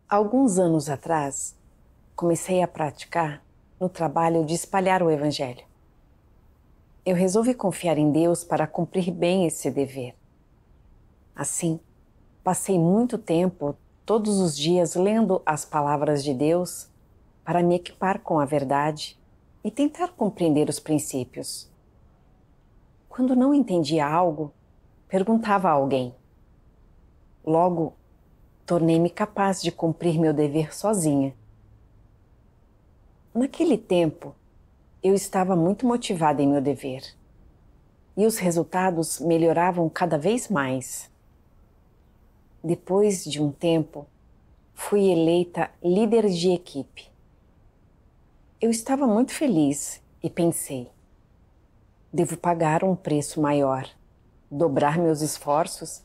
Alguns anos atrás, comecei a praticar no trabalho de espalhar o Evangelho. Eu resolvi confiar em Deus para cumprir bem esse dever. Assim, passei muito tempo, todos os dias, lendo as palavras de Deus para me equipar com a verdade e tentar compreender os princípios. Quando não entendia algo, perguntava a alguém. Logo, tornei-me capaz de cumprir meu dever sozinha. Naquele tempo, eu estava muito motivada em meu dever e os resultados melhoravam cada vez mais. Depois de um tempo, fui eleita líder de equipe. Eu estava muito feliz e pensei: devo pagar um preço maior, dobrar meus esforços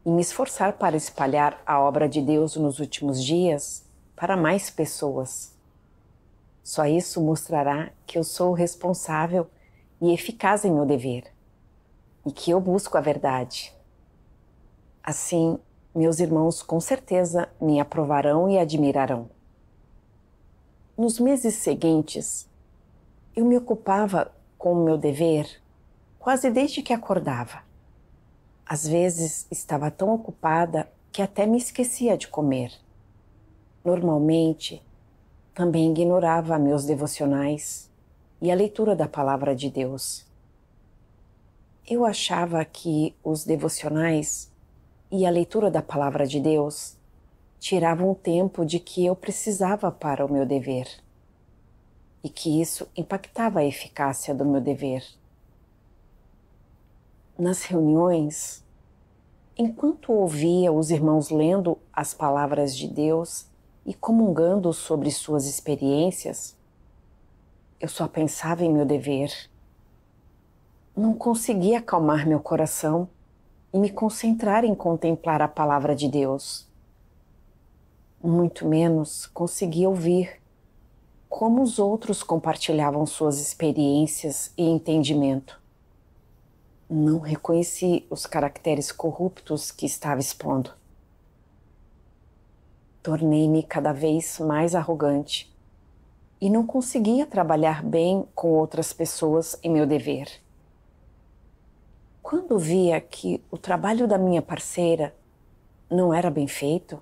e me esforçar para espalhar a obra de Deus nos últimos dias para mais pessoas. Só isso mostrará que eu sou responsável e eficaz em meu dever e que eu busco a verdade. Assim, meus irmãos com certeza me aprovarão e admirarão. Nos meses seguintes, eu me ocupava com o meu dever quase desde que acordava. Às vezes estava tão ocupada que até me esquecia de comer. Normalmente, também ignorava meus devocionais e a leitura da palavra de Deus. Eu achava que os devocionais e a leitura da palavra de Deus tiravam o tempo de que eu precisava para o meu dever e que isso impactava a eficácia do meu dever. Nas reuniões, enquanto ouvia os irmãos lendo as palavras de Deus e comungando sobre suas experiências, eu só pensava em meu dever. Não conseguia acalmar meu coração e me concentrar em contemplar a palavra de Deus. Muito menos conseguia ouvir como os outros compartilhavam suas experiências e entendimento. Não reconheci os caracteres corruptos que estava expondo. Tornei-me cada vez mais arrogante e não conseguia trabalhar bem com outras pessoas em meu dever. Quando via que o trabalho da minha parceira não era bem feito,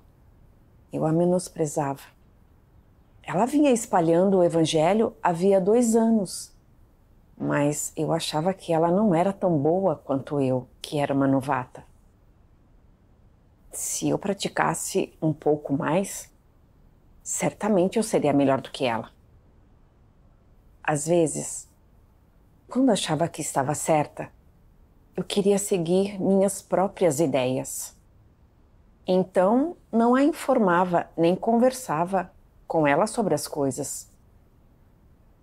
eu a menosprezava. Ela vinha espalhando o Evangelho havia 2 anos, mas eu achava que ela não era tão boa quanto eu, que era uma novata. Se eu praticasse um pouco mais, certamente eu seria melhor do que ela. Às vezes, quando achava que estava certa, eu queria seguir minhas próprias ideias. Então, não a informava nem conversava com ela sobre as coisas.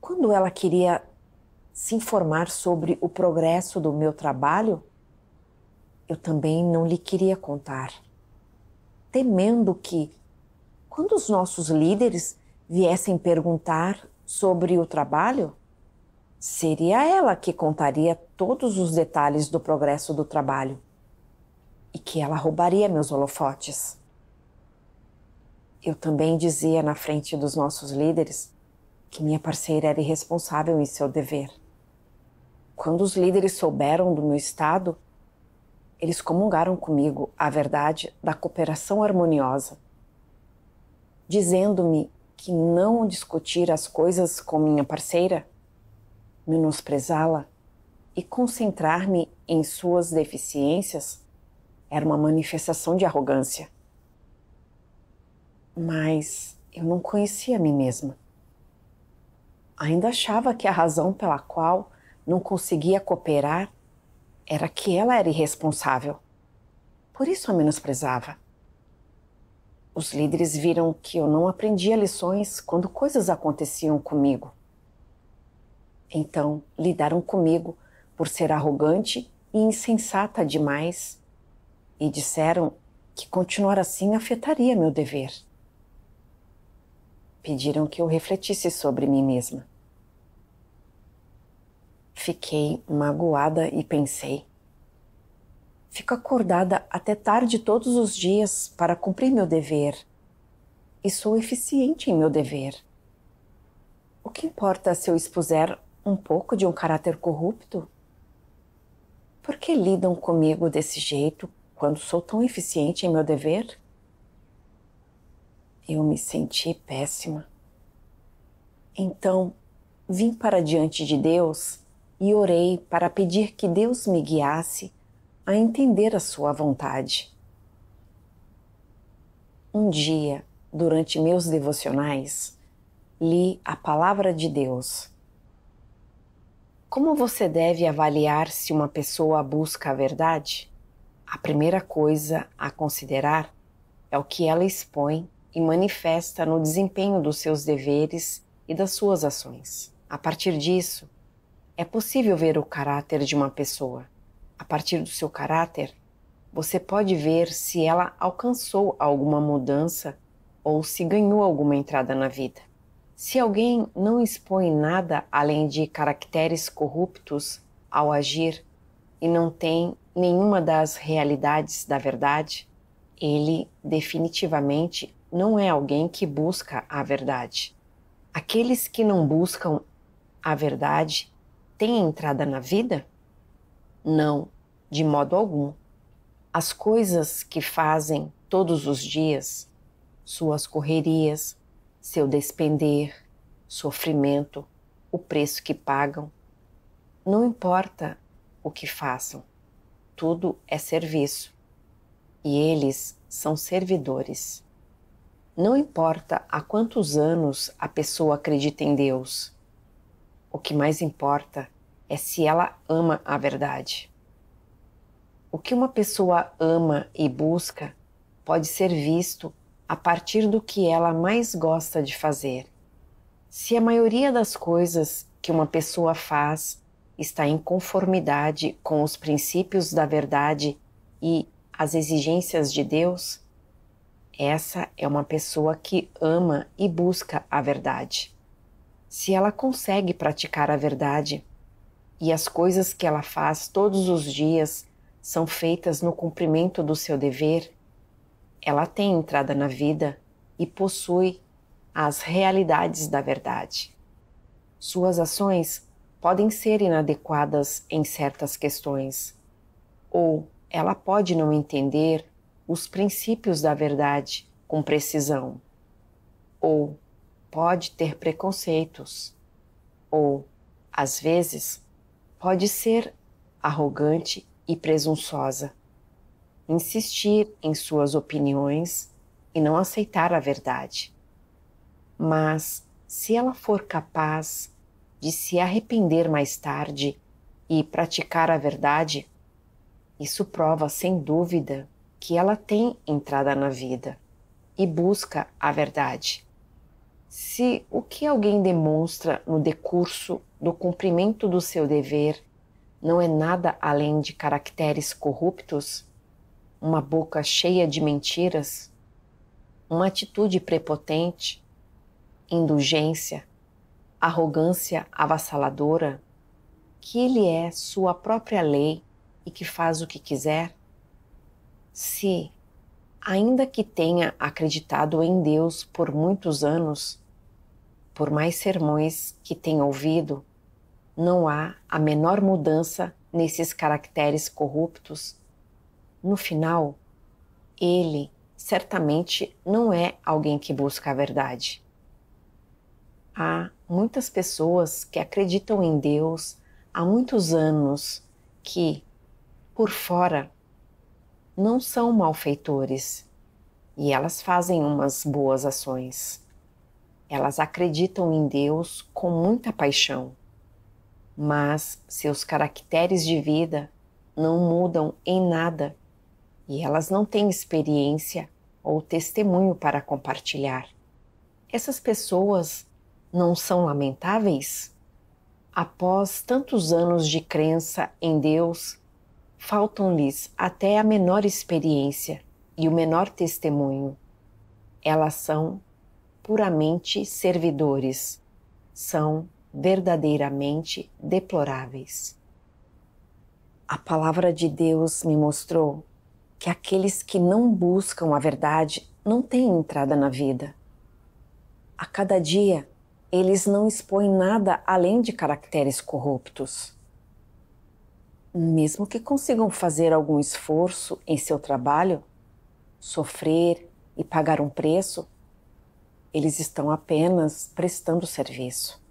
Quando ela queria se informar sobre o progresso do meu trabalho, eu também não lhe queria contar, temendo que, quando os nossos líderes viessem perguntar sobre o trabalho, seria ela que contaria todos os detalhes do progresso do trabalho e que ela roubaria meus holofotes. Eu também dizia na frente dos nossos líderes que minha parceira era irresponsável em seu dever. Quando os líderes souberam do meu estado, eles comungaram comigo a verdade da cooperação harmoniosa, dizendo-me que não discutir as coisas com minha parceira, menosprezá-la e concentrar-me em suas deficiências era uma manifestação de arrogância. Mas eu não conhecia a mim mesma. Ainda achava que a razão pela qual não conseguia cooperar era que ela era irresponsável. Por isso a menosprezava. Os líderes viram que eu não aprendia lições quando coisas aconteciam comigo. Então, lidaram comigo por ser arrogante e insensata demais e disseram que continuar assim afetaria meu dever. Pediram que eu refletisse sobre mim mesma. Fiquei magoada e pensei: fico acordada até tarde todos os dias para cumprir meu dever e sou eficiente em meu dever. O que importa se eu expuser um pouco de um caráter corrupto? Por que lidam comigo desse jeito quando sou tão eficiente em meu dever? Eu me senti péssima. Então, vim para diante de Deus e orei para pedir que Deus me guiasse a entender a sua vontade. Um dia, durante meus devocionais, li a palavra de Deus. Como você deve avaliar se uma pessoa busca a verdade? A primeira coisa a considerar é o que ela expõe e manifesta no desempenho dos seus deveres e das suas ações. A partir disso, é possível ver o caráter de uma pessoa. A partir do seu caráter, você pode ver se ela alcançou alguma mudança ou se ganhou alguma entrada na vida. Se alguém não expõe nada além de caracteres corruptos ao agir e não tem nenhuma das realidades da verdade, ele definitivamente não é alguém que busca a verdade. Aqueles que não buscam a verdade têm entrada na vida? Não, de modo algum. As coisas que fazem todos os dias, suas correrias, seu despender, sofrimento, o preço que pagam, não importa o que façam, tudo é serviço e eles são servidores. Não importa há quantos anos a pessoa acredita em Deus, o que mais importa é se ela ama a verdade. O que uma pessoa ama e busca pode ser visto a partir do que ela mais gosta de fazer. Se a maioria das coisas que uma pessoa faz está em conformidade com os princípios da verdade e as exigências de Deus, essa é uma pessoa que ama e busca a verdade. Se ela consegue praticar a verdade e as coisas que ela faz todos os dias são feitas no cumprimento do seu dever, ela tem entrada na vida e possui as realidades da verdade. Suas ações podem ser inadequadas em certas questões, ou ela pode não entender os princípios da verdade com precisão, ou pode ter preconceitos, ou, às vezes, pode ser arrogante e presunçosa, insistir em suas opiniões e não aceitar a verdade. Mas, se ela for capaz de se arrepender mais tarde e praticar a verdade, isso prova sem dúvida que ela tem entrada na vida e busca a verdade. Se o que alguém demonstra no decurso do cumprimento do seu dever não é nada além de caracteres corruptos, uma boca cheia de mentiras, uma atitude prepotente, indulgência, arrogância avassaladora, que ele é sua própria lei e que faz o que quiser, se, ainda que tenha acreditado em Deus por muitos anos, por mais sermões que tenha ouvido, não há a menor mudança nesses caracteres corruptos, no final, ele certamente não é alguém que busca a verdade. Há muitas pessoas que acreditam em Deus há muitos anos que, por fora, não são malfeitores e elas fazem umas boas ações. Elas acreditam em Deus com muita paixão, mas seus caracteres de vida não mudam em nada e elas não têm experiência ou testemunho para compartilhar. Essas pessoas não são lamentáveis? Após tantos anos de crença em Deus, faltam-lhes até a menor experiência e o menor testemunho. Elas são puramente servidores, são verdadeiramente deploráveis. A palavra de Deus me mostrou que aqueles que não buscam a verdade não têm entrada na vida. A cada dia, eles não expõem nada além de caracteres corruptos. Mesmo que consigam fazer algum esforço em seu trabalho, sofrer e pagar um preço, eles estão apenas prestando serviço.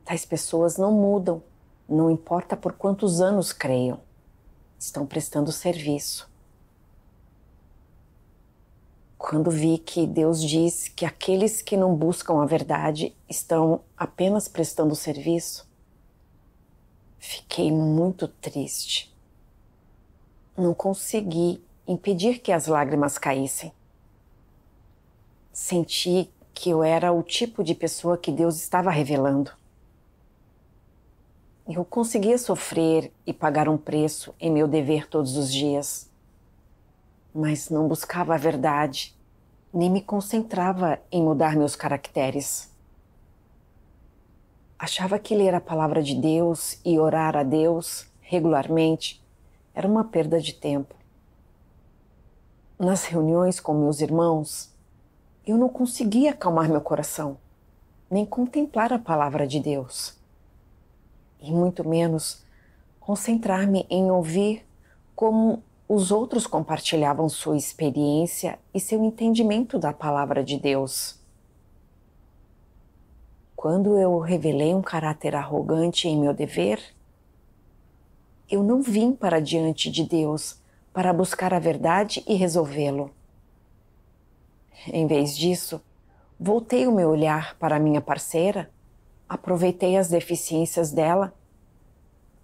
Tais pessoas não mudam, não importa por quantos anos creiam, estão prestando serviço. Quando vi que Deus diz que aqueles que não buscam a verdade estão apenas prestando serviço, fiquei muito triste. Não consegui impedir que as lágrimas caíssem. Senti que eu era o tipo de pessoa que Deus estava revelando. Eu conseguia sofrer e pagar um preço em meu dever todos os dias, mas não buscava a verdade, nem me concentrava em mudar meus caracteres. Achava que ler a palavra de Deus e orar a Deus regularmente era uma perda de tempo. Nas reuniões com meus irmãos, eu não conseguia acalmar meu coração, nem contemplar a palavra de Deus, e muito menos concentrar-me em ouvir como os outros compartilhavam sua experiência e seu entendimento da palavra de Deus. Quando eu revelei um caráter arrogante em meu dever, eu não vim para diante de Deus para buscar a verdade e resolvê-lo. Em vez disso, voltei o meu olhar para minha parceira, aproveitei as deficiências dela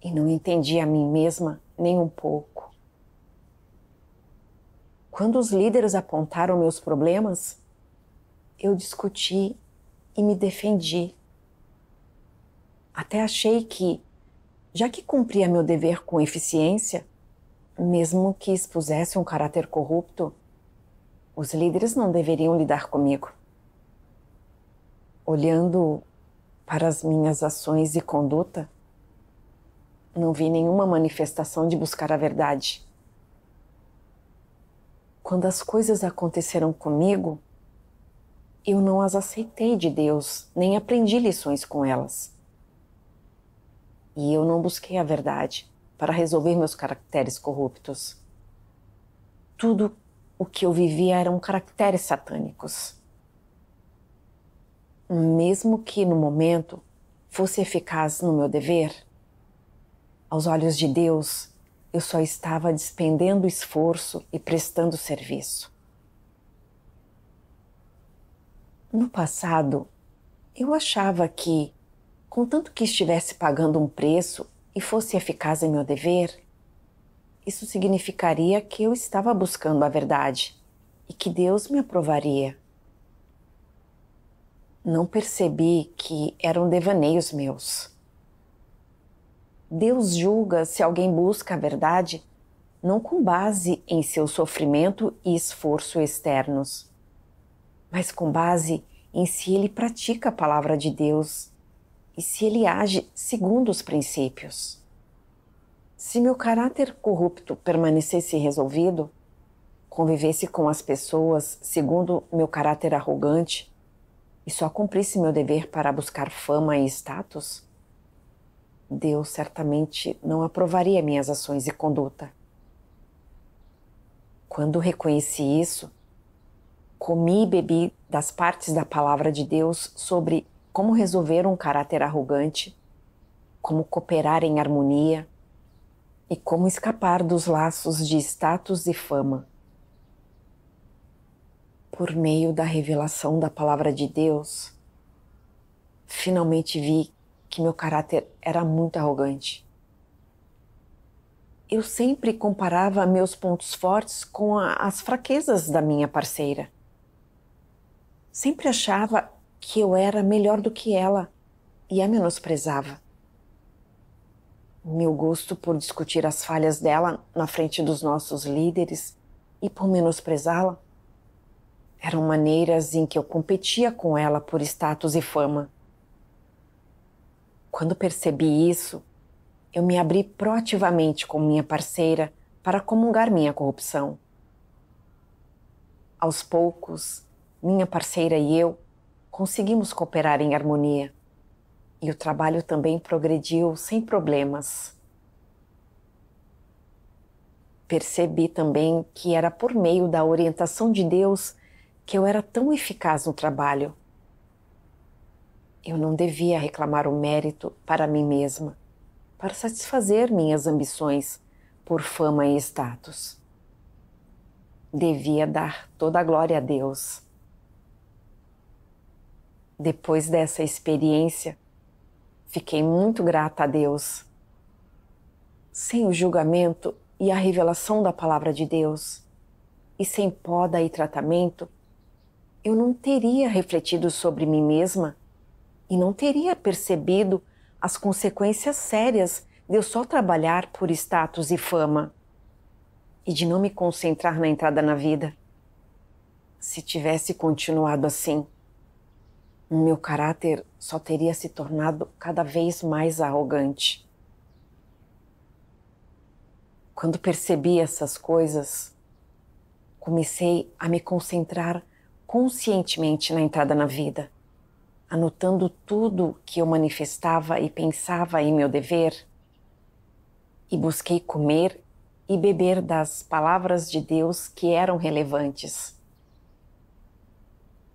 e não entendi a mim mesma nem um pouco. Quando os líderes apontaram meus problemas, eu discuti e me defendi. Até achei que, já que cumpria meu dever com eficiência, mesmo que expusesse um caráter corrupto, os líderes não deveriam lidar comigo. Olhando para as minhas ações e conduta, não vi nenhuma manifestação de buscar a verdade. Quando as coisas aconteceram comigo, eu não as aceitei de Deus, nem aprendi lições com elas. E eu não busquei a verdade para resolver meus caracteres corruptos. Tudo o que eu vivia eram caracteres satânicos. Mesmo que no momento fosse eficaz no meu dever, aos olhos de Deus, eu só estava despendendo esforço e prestando serviço. No passado, eu achava que, contanto que estivesse pagando um preço e fosse eficaz em meu dever, isso significaria que eu estava buscando a verdade e que Deus me aprovaria. Não percebi que eram devaneios meus. Deus julga se alguém busca a verdade não com base em seu sofrimento e esforço externos, mas com base em se ele pratica a palavra de Deus e se ele age segundo os princípios. Se meu caráter corrupto permanecesse irresolvido, convivesse com as pessoas segundo meu caráter arrogante e só cumprisse meu dever para buscar fama e status, Deus certamente não aprovaria minhas ações e conduta. Quando reconheci isso, comi e bebi das partes da palavra de Deus sobre como resolver um caráter arrogante, como cooperar em harmonia e como escapar dos laços de status e fama. Por meio da revelação da palavra de Deus, finalmente vi que meu caráter era muito arrogante. Eu sempre comparava meus pontos fortes com as fraquezas da minha parceira. Sempre achava que eu era melhor do que ela e a menosprezava. Meu gosto por discutir as falhas dela na frente dos nossos líderes e por menosprezá-la eram maneiras em que eu competia com ela por status e fama. Quando percebi isso, eu me abri proativamente com minha parceira para comungar minha corrupção. Aos poucos, minha parceira e eu conseguimos cooperar em harmonia e o trabalho também progrediu sem problemas. Percebi também que era por meio da orientação de Deus que eu era tão eficaz no trabalho. Eu não devia reclamar o mérito para mim mesma, para satisfazer minhas ambições por fama e status. Devia dar toda a glória a Deus. Depois dessa experiência, fiquei muito grata a Deus. Sem o julgamento e a revelação da palavra de Deus, e sem poda e tratamento, eu não teria refletido sobre mim mesma e não teria percebido as consequências sérias de eu só trabalhar por status e fama e de não me concentrar na entrada na vida. Se tivesse continuado assim, o meu caráter só teria se tornado cada vez mais arrogante. Quando percebi essas coisas, comecei a me concentrar conscientemente na entrada na vida, anotando tudo que eu manifestava e pensava em meu dever, e busquei comer e beber das palavras de Deus que eram relevantes.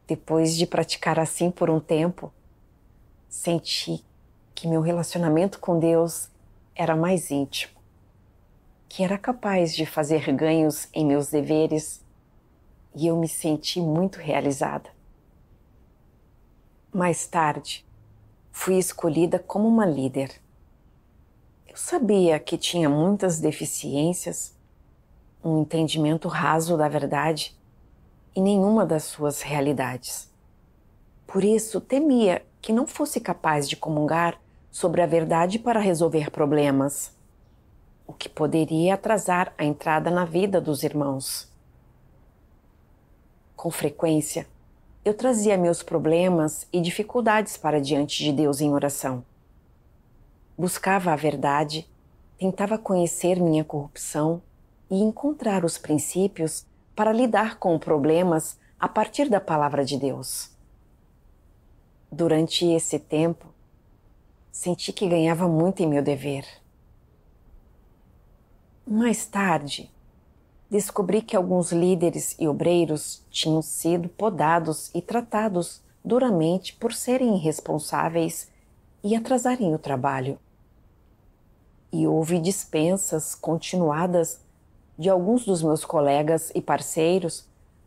Depois de praticar assim por um tempo, senti que meu relacionamento com Deus era mais íntimo, que era capaz de fazer ganhos em meus deveres, e eu me senti muito realizada. Mais tarde, fui escolhida como uma líder. Eu sabia que tinha muitas deficiências, um entendimento raso da verdade e nenhuma das suas realidades. Por isso, temia que não fosse capaz de comungar sobre a verdade para resolver problemas, o que poderia atrasar a entrada na vida dos irmãos. Com frequência, eu trazia meus problemas e dificuldades para diante de Deus em oração. Buscava a verdade, tentava conhecer minha corrupção e encontrar os princípios para lidar com problemas a partir da palavra de Deus. Durante esse tempo, senti que ganhava muito em meu dever. Mais tarde, descobri que alguns líderes e obreiros tinham sido podados e tratados duramente por serem irresponsáveis e atrasarem o trabalho. E houve dispensas continuadas de alguns dos meus colegas e parceiros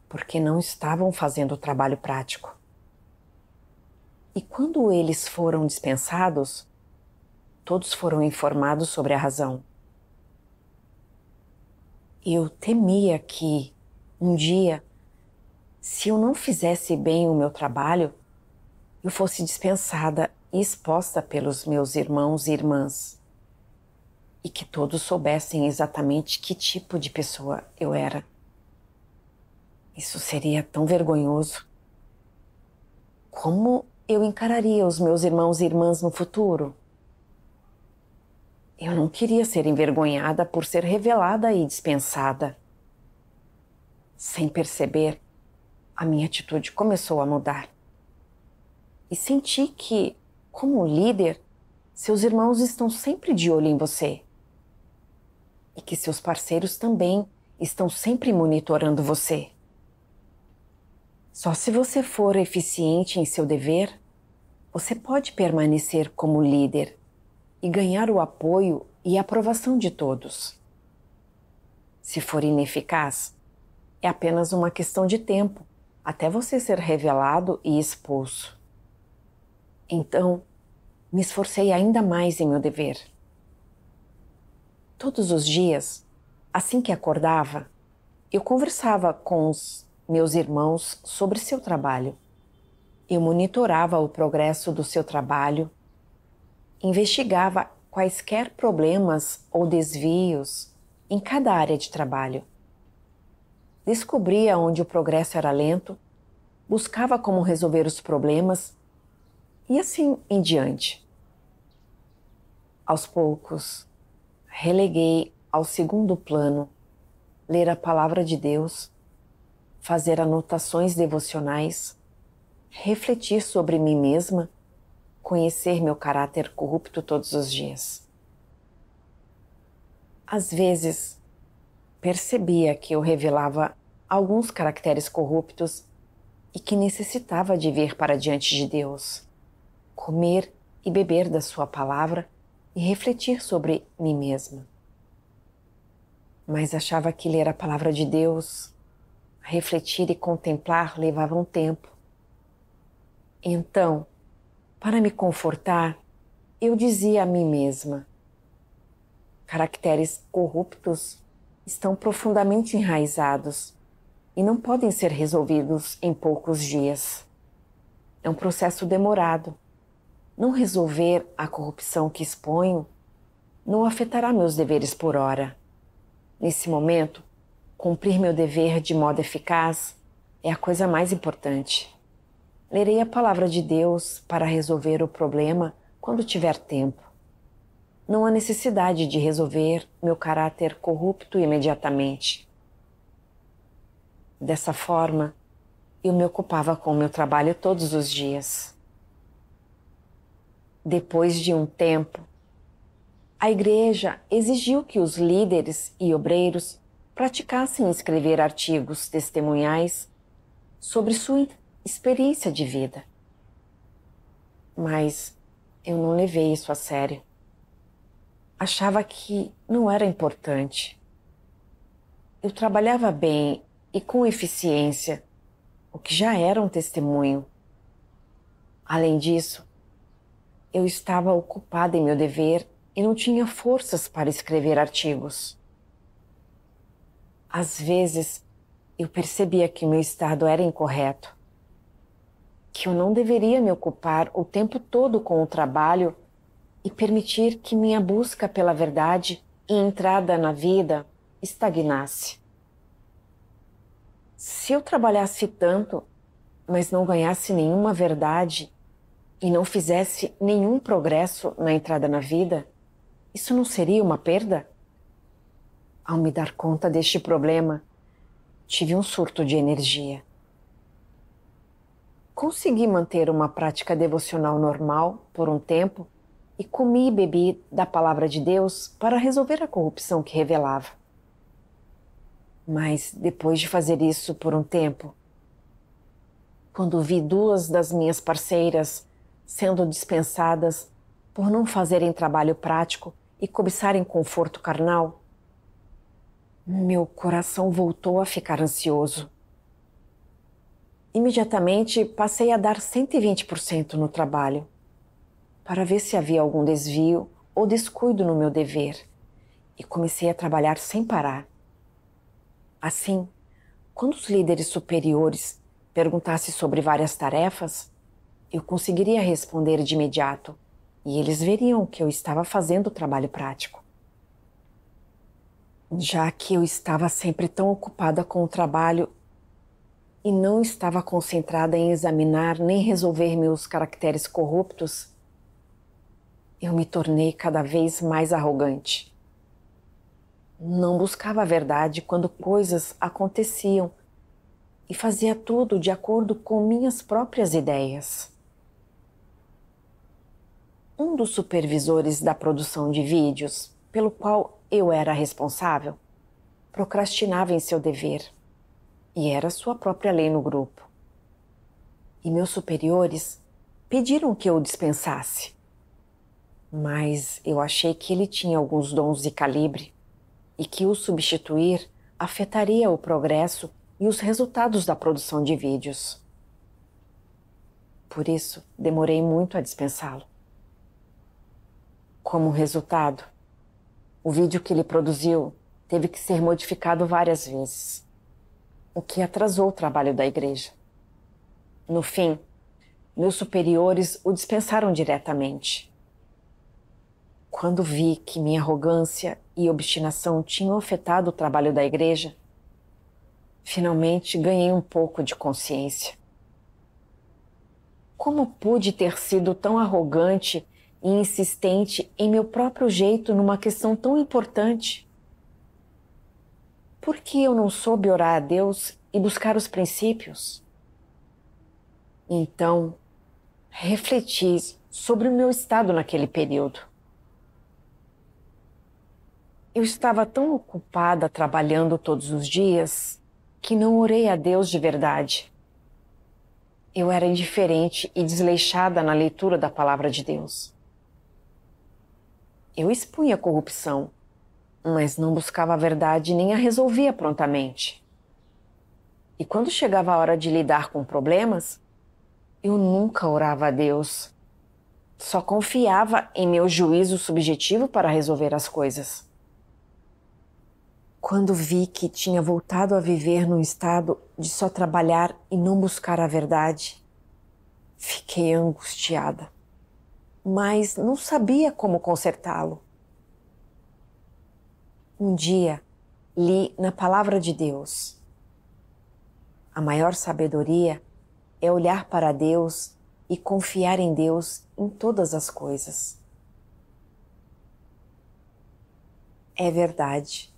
porque não estavam fazendo o trabalho prático. E quando eles foram dispensados, todos foram informados sobre a razão. Eu temia que, um dia, se eu não fizesse bem o meu trabalho, eu fosse dispensada e exposta pelos meus irmãos e irmãs, e que todos soubessem exatamente que tipo de pessoa eu era. Isso seria tão vergonhoso. Como eu encararia os meus irmãos e irmãs no futuro? Eu não queria ser envergonhada por ser revelada e dispensada. Sem perceber, a minha atitude começou a mudar. E senti que, como líder, seus irmãos estão sempre de olho em você. E que seus parceiros também estão sempre monitorando você. Só se você for eficiente em seu dever, você pode permanecer como líder e ganhar o apoio e a aprovação de todos. Se for ineficaz, é apenas uma questão de tempo até você ser revelado e expulso. Então, me esforcei ainda mais em meu dever. Todos os dias, assim que acordava, eu conversava com os meus irmãos sobre seu trabalho. Eu monitorava o progresso do seu trabalho, investigava quaisquer problemas ou desvios em cada área de trabalho. Descobria onde o progresso era lento, buscava como resolver os problemas e assim em diante. Aos poucos, releguei ao segundo plano ler a palavra de Deus, fazer anotações devocionais, refletir sobre mim mesma, conhecer meu caráter corrupto todos os dias. Às vezes, percebia que eu revelava alguns caracteres corruptos e que necessitava de vir para diante de Deus, comer e beber da sua palavra e refletir sobre mim mesma. Mas achava que ler a palavra de Deus, refletir e contemplar levavam tempo. Então, para me confortar, eu dizia a mim mesma: caracteres corruptos estão profundamente enraizados e não podem ser resolvidos em poucos dias. É um processo demorado. Não resolver a corrupção que exponho não afetará meus deveres por hora. Nesse momento, cumprir meu dever de modo eficaz é a coisa mais importante. Lerei a palavra de Deus para resolver o problema quando tiver tempo. Não há necessidade de resolver meu caráter corrupto imediatamente. Dessa forma, eu me ocupava com o meu trabalho todos os dias. Depois de um tempo, a igreja exigiu que os líderes e obreiros praticassem escrever artigos testemunhais sobre sua experiência de vida. Mas eu não levei isso a sério. Achava que não era importante. Eu trabalhava bem e com eficiência, o que já era um testemunho. Além disso, eu estava ocupada em meu dever e não tinha forças para escrever artigos. Às vezes, eu percebia que meu estado era incorreto, que eu não deveria me ocupar o tempo todo com o trabalho e permitir que minha busca pela verdade e entrada na vida estagnasse. Se eu trabalhasse tanto, mas não ganhasse nenhuma verdade e não fizesse nenhum progresso na entrada na vida, isso não seria uma perda? Ao me dar conta deste problema, tive um surto de energia. Consegui manter uma prática devocional normal por um tempo e comi e bebi da palavra de Deus para resolver a corrupção que revelava. Mas depois de fazer isso por um tempo, quando vi duas das minhas parceiras sendo dispensadas por não fazerem trabalho prático e cobiçarem conforto carnal, meu coração voltou a ficar ansioso. Imediatamente passei a dar 120% no trabalho, para ver se havia algum desvio ou descuido no meu dever, e comecei a trabalhar sem parar. Assim, quando os líderes superiores perguntassem sobre várias tarefas, eu conseguiria responder de imediato, e eles veriam que eu estava fazendo o trabalho prático. Já que eu estava sempre tão ocupada com o trabalho e não estava concentrada em examinar nem resolver meus caracteres corruptos, eu me tornei cada vez mais arrogante. Não buscava a verdade quando coisas aconteciam e fazia tudo de acordo com minhas próprias ideias. Um dos supervisores da produção de vídeos, pelo qual eu era responsável, procrastinava em seu dever, e era sua própria lei no grupo. E meus superiores pediram que eu o dispensasse. Mas eu achei que ele tinha alguns dons de calibre e que o substituir afetaria o progresso e os resultados da produção de vídeos. Por isso, demorei muito a dispensá-lo. Como resultado, o vídeo que ele produziu teve que ser modificado várias vezes, o que atrasou o trabalho da igreja. No fim, meus superiores o dispensaram diretamente. Quando vi que minha arrogância e obstinação tinham afetado o trabalho da igreja, finalmente ganhei um pouco de consciência. Como pude ter sido tão arrogante e insistente em meu próprio jeito numa questão tão importante? Por que eu não soube orar a Deus e buscar os princípios? Então, refleti sobre o meu estado naquele período. Eu estava tão ocupada trabalhando todos os dias que não orei a Deus de verdade. Eu era indiferente e desleixada na leitura da palavra de Deus. Eu expunha a corrupção, mas não buscava a verdade nem a resolvia prontamente. E quando chegava a hora de lidar com problemas, eu nunca orava a Deus. Só confiava em meu juízo subjetivo para resolver as coisas. Quando vi que tinha voltado a viver num estado de só trabalhar e não buscar a verdade, fiquei angustiada, mas não sabia como consertá-lo. Um dia, li na Palavra de Deus: a maior sabedoria é olhar para Deus e confiar em Deus em todas as coisas. É verdade.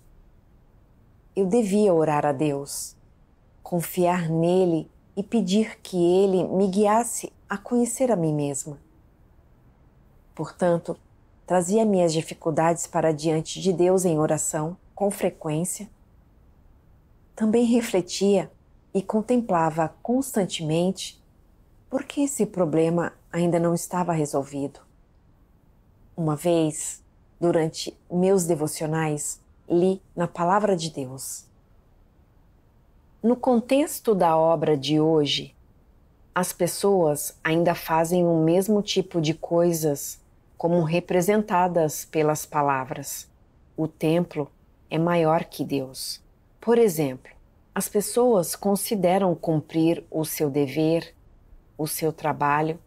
Eu devia orar a Deus, confiar nele e pedir que ele me guiasse a conhecer a mim mesma. Portanto, trazia minhas dificuldades para diante de Deus em oração, com frequência. Também refletia e contemplava constantemente por que esse problema ainda não estava resolvido. Uma vez, durante meus devocionais, li na Palavra de Deus: no contexto da obra de hoje, as pessoas ainda fazem o mesmo tipo de coisas como representadas pelas palavras. O templo é maior que Deus. Por exemplo, as pessoas consideram cumprir o seu dever, o seu trabalho,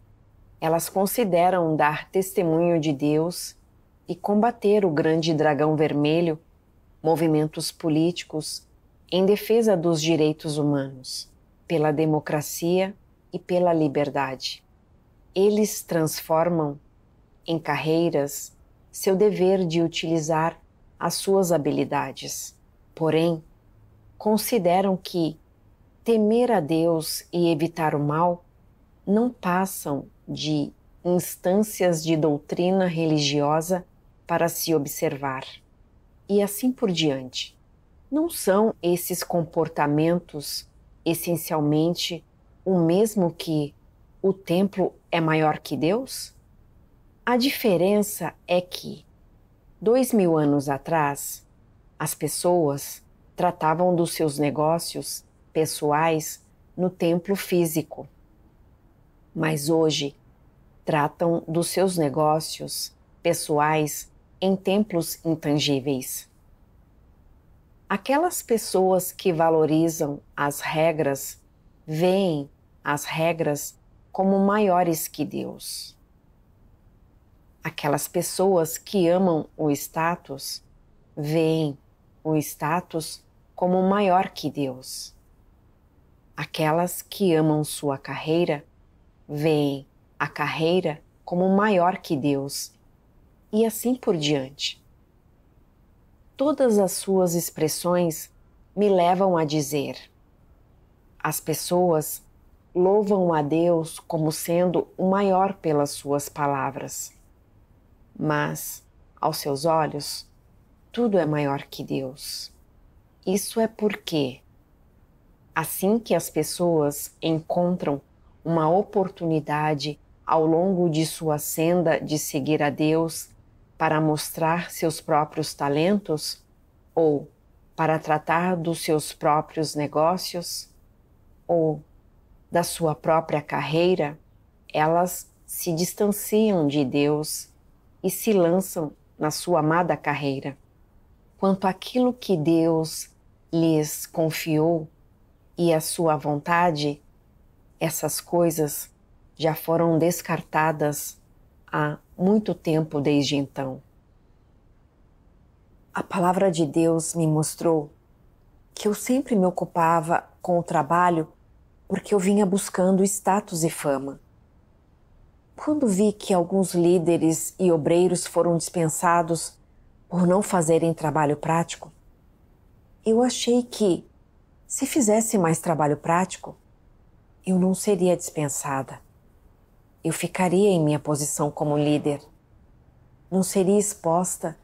elas consideram dar testemunho de Deus e combater o grande dragão vermelho, movimentos políticos em defesa dos direitos humanos, pela democracia e pela liberdade. Eles transformam em carreiras seu dever de utilizar as suas habilidades. Porém, consideram que temer a Deus e evitar o mal não passam de instâncias de doutrina religiosa para se observar. E assim por diante. Não são esses comportamentos essencialmente o mesmo que o templo é maior que Deus? A diferença é que, 2000 anos atrás, as pessoas tratavam dos seus negócios pessoais no templo físico. Mas hoje, tratam dos seus negócios pessoais em templos intangíveis. Aquelas pessoas que valorizam as regras veem as regras como maiores que Deus. Aquelas pessoas que amam o status veem o status como maior que Deus. Aquelas que amam sua carreira veem a carreira como maior que Deus. E assim por diante. Todas as suas expressões me levam a dizer: as pessoas louvam a Deus como sendo o maior pelas suas palavras. Mas, aos seus olhos, tudo é maior que Deus. Isso é porque, assim que as pessoas encontram uma oportunidade ao longo de sua senda de seguir a Deus para mostrar seus próprios talentos ou para tratar dos seus próprios negócios ou da sua própria carreira, elas se distanciam de Deus e se lançam na sua amada carreira. Quanto àquilo que Deus lhes confiou e a sua vontade, essas coisas já foram descartadas há muito tempo desde então. A palavra de Deus me mostrou que eu sempre me ocupava com o trabalho porque eu vinha buscando status e fama. Quando vi que alguns líderes e obreiros foram dispensados por não fazerem trabalho prático, eu achei que, se fizesse mais trabalho prático, eu não seria dispensada. Eu ficaria em minha posição como líder. Não seria exposta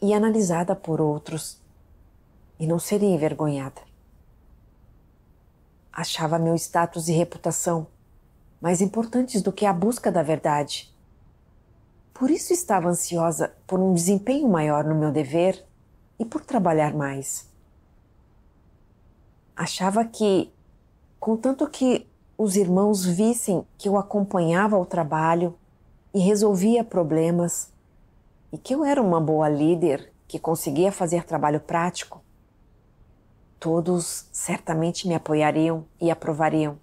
e analisada por outros. E não seria envergonhada. Achava meu status e reputação mais importantes do que a busca da verdade. Por isso estava ansiosa por um desempenho maior no meu dever e por trabalhar mais. Achava que, contanto que os irmãos vissem que eu acompanhava o trabalho e resolvia problemas, e que eu era uma boa líder que conseguia fazer trabalho prático, todos certamente me apoiariam e aprovariam.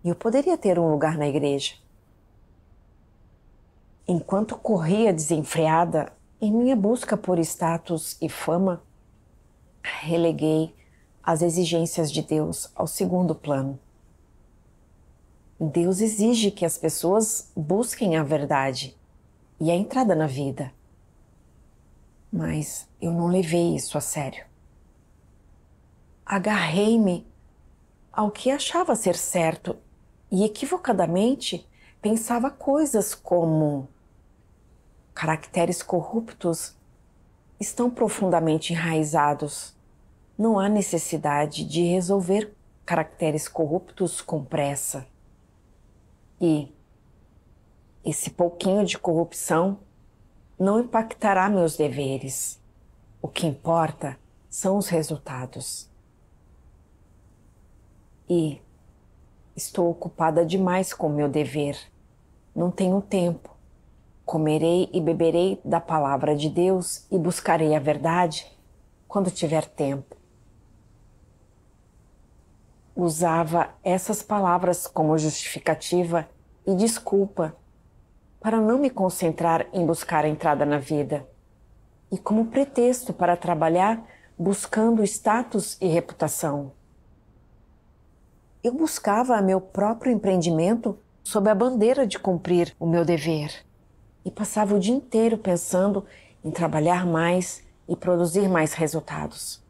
E eu poderia ter um lugar na igreja. Enquanto corria desenfreada em minha busca por status e fama, releguei as exigências de Deus ao segundo plano. Deus exige que as pessoas busquem a verdade e a entrada na vida. Mas eu não levei isso a sério. Agarrei-me ao que achava ser certo e equivocadamente pensava coisas como: caracteres corruptos estão profundamente enraizados. Não há necessidade de resolver caracteres corruptos com pressa. E esse pouquinho de corrupção não impactará meus deveres. O que importa são os resultados. E estou ocupada demais com o meu dever. Não tenho tempo. Comerei e beberei da palavra de Deus e buscarei a verdade quando tiver tempo. Usava essas palavras como justificativa e desculpa para não me concentrar em buscar a entrada na vida e como pretexto para trabalhar buscando status e reputação. Eu buscava meu próprio empreendimento sob a bandeira de cumprir o meu dever e passava o dia inteiro pensando em trabalhar mais e produzir mais resultados.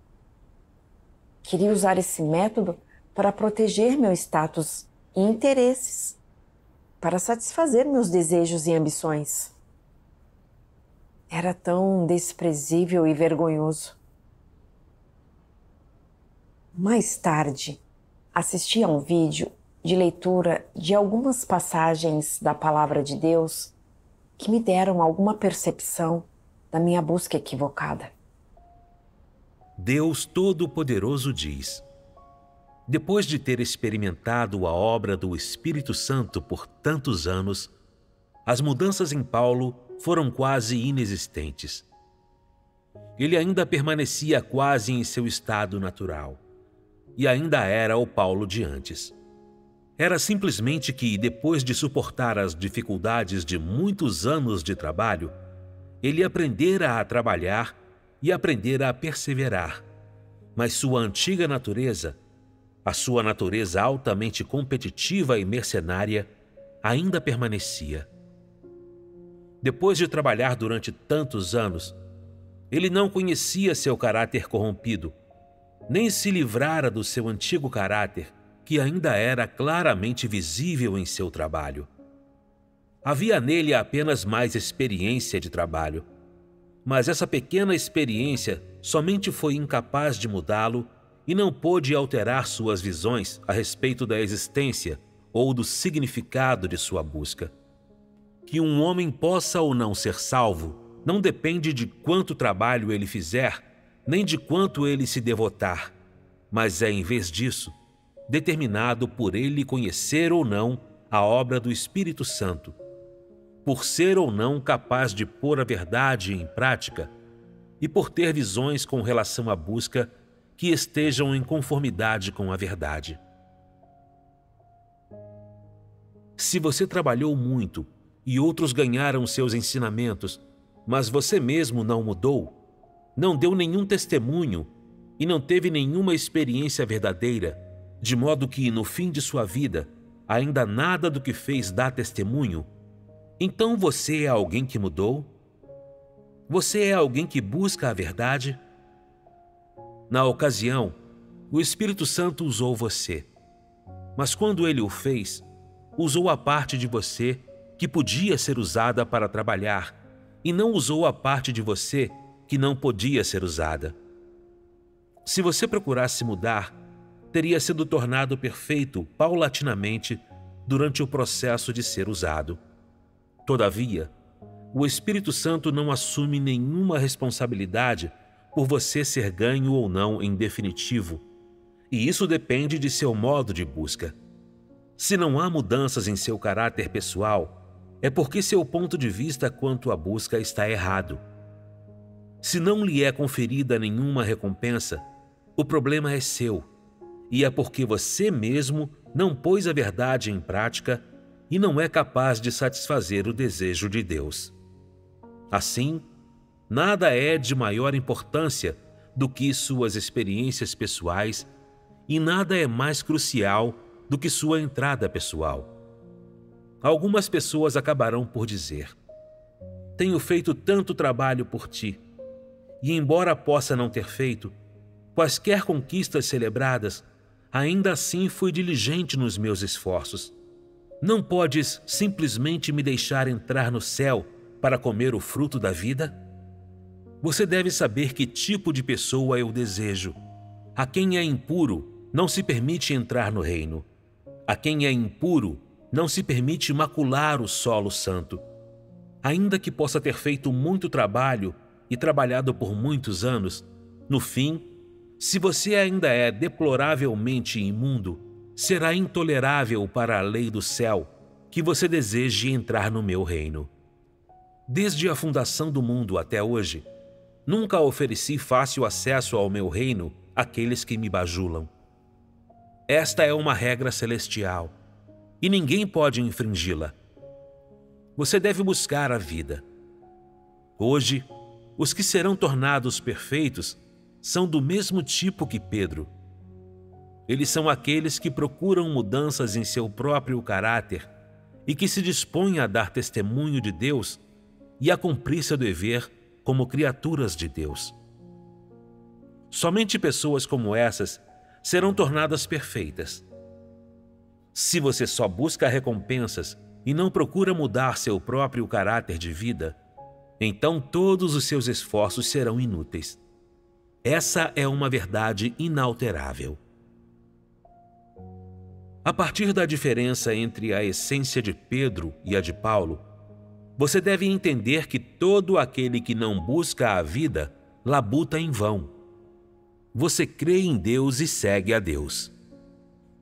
Queria usar esse método para proteger meu status e interesses, para satisfazer meus desejos e ambições. Era tão desprezível e vergonhoso. Mais tarde, assisti a um vídeo de leitura de algumas passagens da Palavra de Deus que me deram alguma percepção da minha busca equivocada. Deus Todo-Poderoso diz: depois de ter experimentado a obra do Espírito Santo por tantos anos, as mudanças em Paulo foram quase inexistentes. Ele ainda permanecia quase em seu estado natural, e ainda era o Paulo de antes. Era simplesmente que, depois de suportar as dificuldades de muitos anos de trabalho, ele aprendera a trabalhar e aprendera a perseverar, mas sua antiga natureza, a sua natureza altamente competitiva e mercenária, ainda permanecia. Depois de trabalhar durante tantos anos, ele não conhecia seu caráter corrompido, nem se livrara do seu antigo caráter, que ainda era claramente visível em seu trabalho. Havia nele apenas mais experiência de trabalho, mas essa pequena experiência somente foi incapaz de mudá-lo e não pôde alterar suas visões a respeito da existência ou do significado de sua busca. Que um homem possa ou não ser salvo não depende de quanto trabalho ele fizer, nem de quanto ele se devotar, mas é, em vez disso, determinado por ele conhecer ou não a obra do Espírito Santo, por ser ou não capaz de pôr a verdade em prática e por ter visões com relação à busca que estejam em conformidade com a verdade. Se você trabalhou muito e outros ganharam seus ensinamentos, mas você mesmo não mudou, não deu nenhum testemunho e não teve nenhuma experiência verdadeira, de modo que, no fim de sua vida, ainda nada do que fez dá testemunho, então você é alguém que mudou? Você é alguém que busca a verdade? Na ocasião, o Espírito Santo usou você. Mas quando ele o fez, usou a parte de você que podia ser usada para trabalhar e não usou a parte de você que não podia ser usada. Se você procurasse mudar, teria sido tornado perfeito paulatinamente durante o processo de ser usado. Todavia, o Espírito Santo não assume nenhuma responsabilidade por você ser ganho ou não em definitivo, e isso depende de seu modo de busca. Se não há mudanças em seu caráter pessoal, é porque seu ponto de vista quanto à busca está errado. Se não lhe é conferida nenhuma recompensa, o problema é seu, e é porque você mesmo não pôs a verdade em prática e não é capaz de satisfazer o desejo de Deus. Assim, nada é de maior importância do que suas experiências pessoais e nada é mais crucial do que sua entrada pessoal. Algumas pessoas acabarão por dizer: tenho feito tanto trabalho por ti, e embora possa não ter feito quaisquer conquistas celebradas, ainda assim fui diligente nos meus esforços. Não podes simplesmente me deixar entrar no céu para comer o fruto da vida? Você deve saber que tipo de pessoa eu desejo. A quem é impuro, não se permite entrar no reino. A quem é impuro, não se permite macular o solo santo. Ainda que possa ter feito muito trabalho e trabalhado por muitos anos, no fim, se você ainda é deploravelmente imundo, será intolerável para a lei do céu que você deseje entrar no meu reino. Desde a fundação do mundo até hoje, nunca ofereci fácil acesso ao meu reino àqueles que me bajulam. Esta é uma regra celestial, e ninguém pode infringi-la. Você deve buscar a vida. Hoje, os que serão tornados perfeitos são do mesmo tipo que Pedro. Eles são aqueles que procuram mudanças em seu próprio caráter e que se dispõem a dar testemunho de Deus e a cumprir seu dever como criaturas de Deus. Somente pessoas como essas serão tornadas perfeitas. Se você só busca recompensas e não procura mudar seu próprio caráter de vida, então todos os seus esforços serão inúteis. Essa é uma verdade inalterável. A partir da diferença entre a essência de Pedro e a de Paulo, você deve entender que todo aquele que não busca a vida labuta em vão. Você crê em Deus e segue a Deus.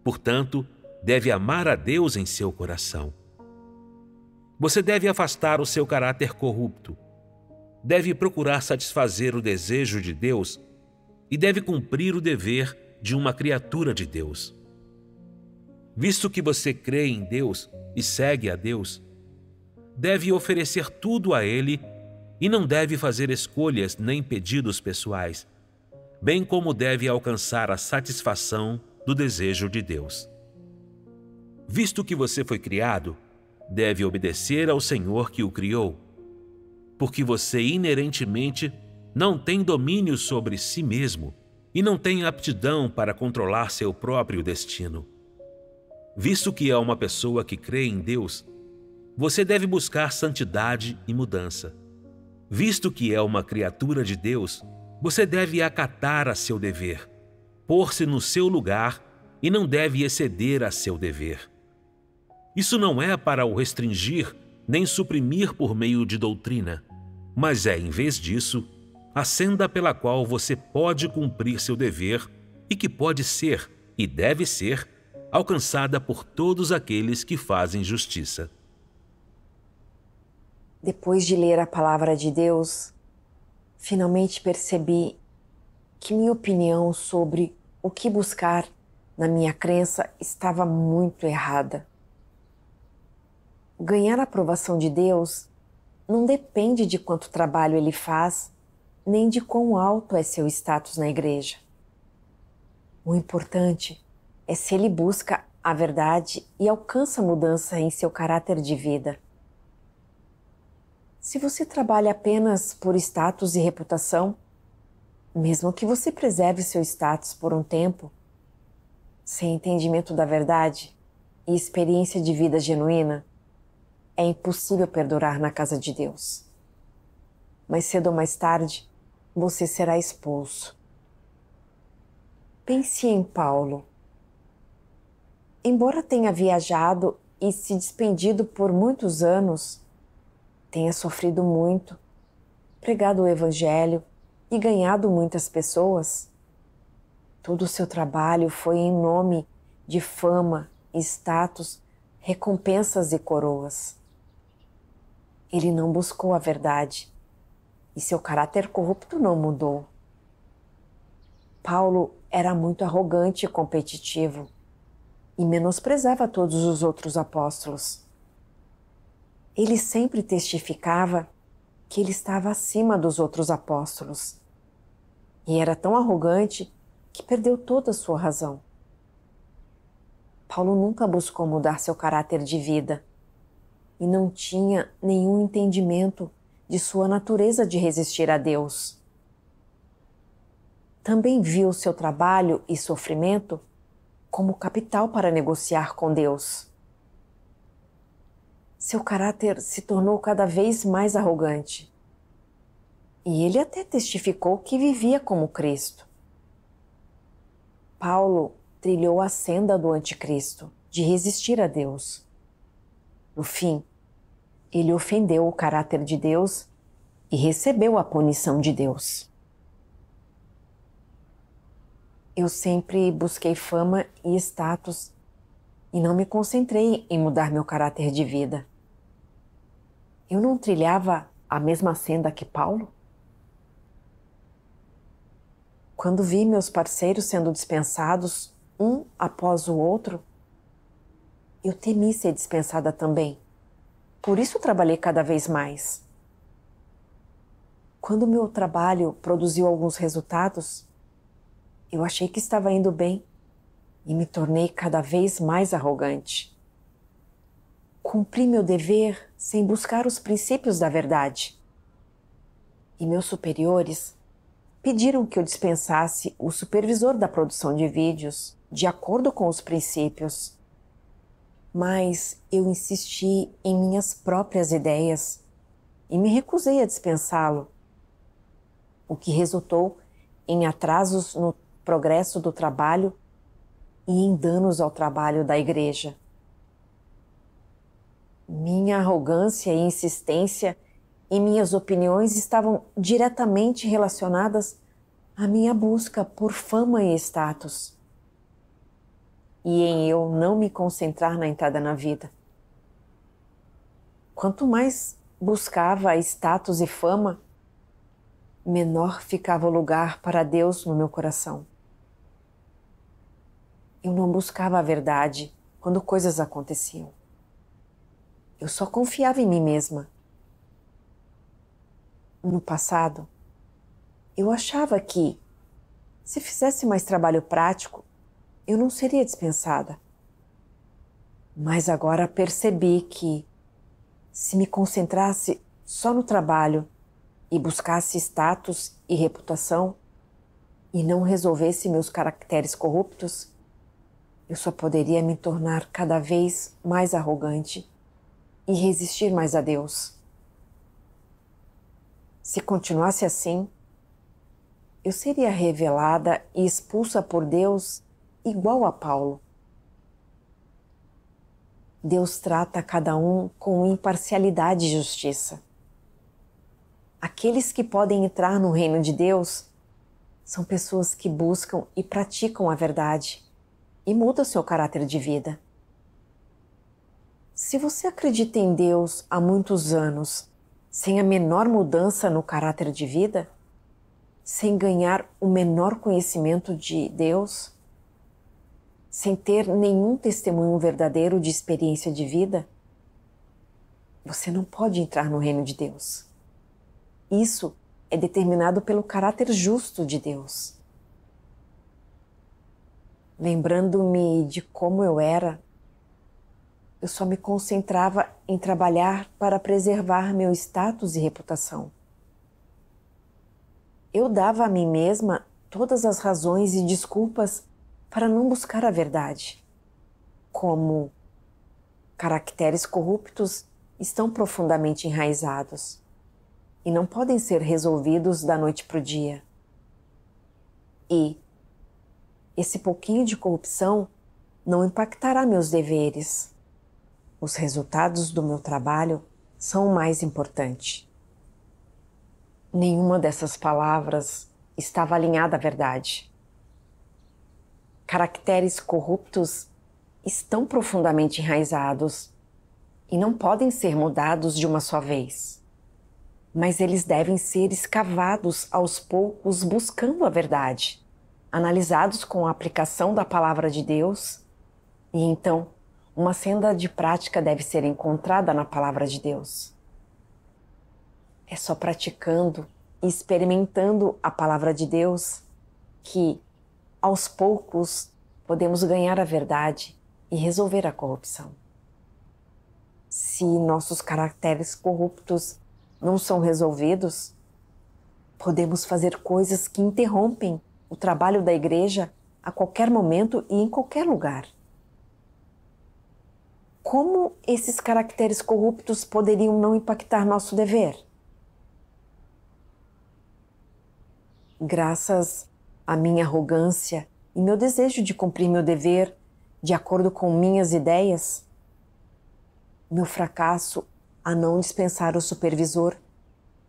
Portanto, deve amar a Deus em seu coração. Você deve afastar o seu caráter corrupto. Deve procurar satisfazer o desejo de Deus e deve cumprir o dever de uma criatura de Deus. Visto que você crê em Deus e segue a Deus, deve oferecer tudo a Ele e não deve fazer escolhas nem pedidos pessoais, bem como deve alcançar a satisfação do desejo de Deus. Visto que você foi criado, deve obedecer ao Senhor que o criou, porque você inerentemente não tem domínio sobre si mesmo e não tem aptidão para controlar seu próprio destino. Visto que é uma pessoa que crê em Deus, você deve buscar santidade e mudança. Visto que é uma criatura de Deus, você deve acatar a seu dever, pôr-se no seu lugar e não deve exceder a seu dever. Isso não é para o restringir nem suprimir por meio de doutrina, mas é, em vez disso, a senda pela qual você pode cumprir seu dever e que pode ser e deve ser alcançada por todos aqueles que fazem justiça. Depois de ler a palavra de Deus, finalmente percebi que minha opinião sobre o que buscar na minha crença estava muito errada. Ganhar a aprovação de Deus não depende de quanto trabalho Ele faz, nem de quão alto é seu status na igreja. O importante é se ele busca a verdade e alcança mudança em seu caráter de vida. Se você trabalha apenas por status e reputação, mesmo que você preserve seu status por um tempo, Sem entendimento da verdade e experiência de vida genuína, é impossível perdurar na casa de Deus. Mais cedo ou mais tarde, você será expulso. Pense em Paulo. Embora tenha viajado e se despendido por muitos anos, tenha sofrido muito, pregado o Evangelho e ganhado muitas pessoas, todo o seu trabalho foi em nome de fama, status, recompensas e coroas. Ele não buscou a verdade e seu caráter corrupto não mudou. Paulo era muito arrogante e competitivo e menosprezava todos os outros apóstolos. Ele sempre testificava que ele estava acima dos outros apóstolos e era tão arrogante que perdeu toda a sua razão. Paulo nunca buscou mudar seu caráter de vida e não tinha nenhum entendimento de sua natureza de resistir a Deus. Também viu seu trabalho e sofrimento como capital para negociar com Deus. Seu caráter se tornou cada vez mais arrogante. E ele até testificou que vivia como Cristo. Paulo trilhou a senda do anticristo, de resistir a Deus. No fim, ele ofendeu o caráter de Deus e recebeu a punição de Deus. Eu sempre busquei fama e status e não me concentrei em mudar meu caráter de vida. Eu não trilhava a mesma senda que Paulo? Quando vi meus parceiros sendo dispensados, um após o outro, eu temi ser dispensada também. Por isso trabalhei cada vez mais. Quando meu trabalho produziu alguns resultados, eu achei que estava indo bem e me tornei cada vez mais arrogante. Cumpri meu dever sem buscar os princípios da verdade. E meus superiores pediram que eu dispensasse o supervisor da produção de vídeos de acordo com os princípios. Mas eu insisti em minhas próprias ideias e me recusei a dispensá-lo, o que resultou em atrasos no progresso do trabalho e em danos ao trabalho da igreja. Minha arrogância e insistência em minhas opiniões estavam diretamente relacionadas à minha busca por fama e status, e em eu não me concentrar na entrada na vida. Quanto mais buscava status e fama, menor ficava o lugar para Deus no meu coração. Eu não buscava a verdade quando coisas aconteciam. Eu só confiava em mim mesma. No passado, eu achava que, se fizesse mais trabalho prático, eu não seria dispensada. Mas agora percebi que, se me concentrasse só no trabalho e buscasse status e reputação, e não resolvesse meus caracteres corruptos, eu só poderia me tornar cada vez mais arrogante e resistir mais a Deus. Se continuasse assim, eu seria revelada e expulsa por Deus igual a Paulo. Deus trata cada um com imparcialidade e justiça. Aqueles que podem entrar no reino de Deus são pessoas que buscam e praticam a verdade e mudam seu caráter de vida. Se você acredita em Deus há muitos anos, sem a menor mudança no caráter de vida, sem ganhar o menor conhecimento de Deus, sem ter nenhum testemunho verdadeiro de experiência de vida, você não pode entrar no reino de Deus. Isso é determinado pelo caráter justo de Deus. Lembrando-me de como eu era, eu só me concentrava em trabalhar para preservar meu status e reputação. Eu dava a mim mesma todas as razões e desculpas para não buscar a verdade, como caracteres corruptos estão profundamente enraizados e não podem ser resolvidos da noite para o dia. E esse pouquinho de corrupção não impactará meus deveres. Os resultados do meu trabalho são o mais importante. Nenhuma dessas palavras estava alinhada à verdade. Caracteres corruptos estão profundamente enraizados e não podem ser mudados de uma só vez. Mas eles devem ser escavados aos poucos buscando a verdade, analisados com a aplicação da palavra de Deus, e então uma senda de prática deve ser encontrada na palavra de Deus. É só praticando e experimentando a palavra de Deus que, aos poucos, podemos ganhar a verdade e resolver a corrupção. Se nossos caracteres corruptos não são resolvidos, podemos fazer coisas que interrompem o trabalho da igreja a qualquer momento e em qualquer lugar. Como esses caracteres corruptos poderiam não impactar nosso dever? Graças à minha arrogância e meu desejo de cumprir meu dever de acordo com minhas ideias, meu fracasso a não dispensar o supervisor,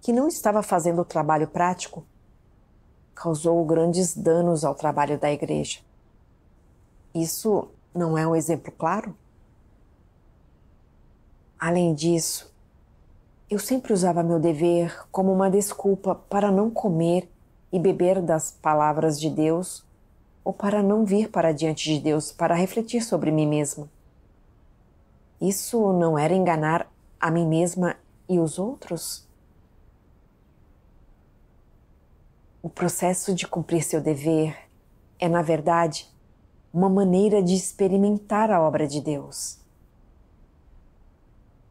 que não estava fazendo o trabalho prático, causou grandes danos ao trabalho da igreja. Isso não é um exemplo claro? Além disso, eu sempre usava meu dever como uma desculpa para não comer e beber das palavras de Deus ou para não vir para diante de Deus para refletir sobre mim mesma. Isso não era enganar a mim mesma e os outros? O processo de cumprir seu dever é, na verdade, uma maneira de experimentar a obra de Deus.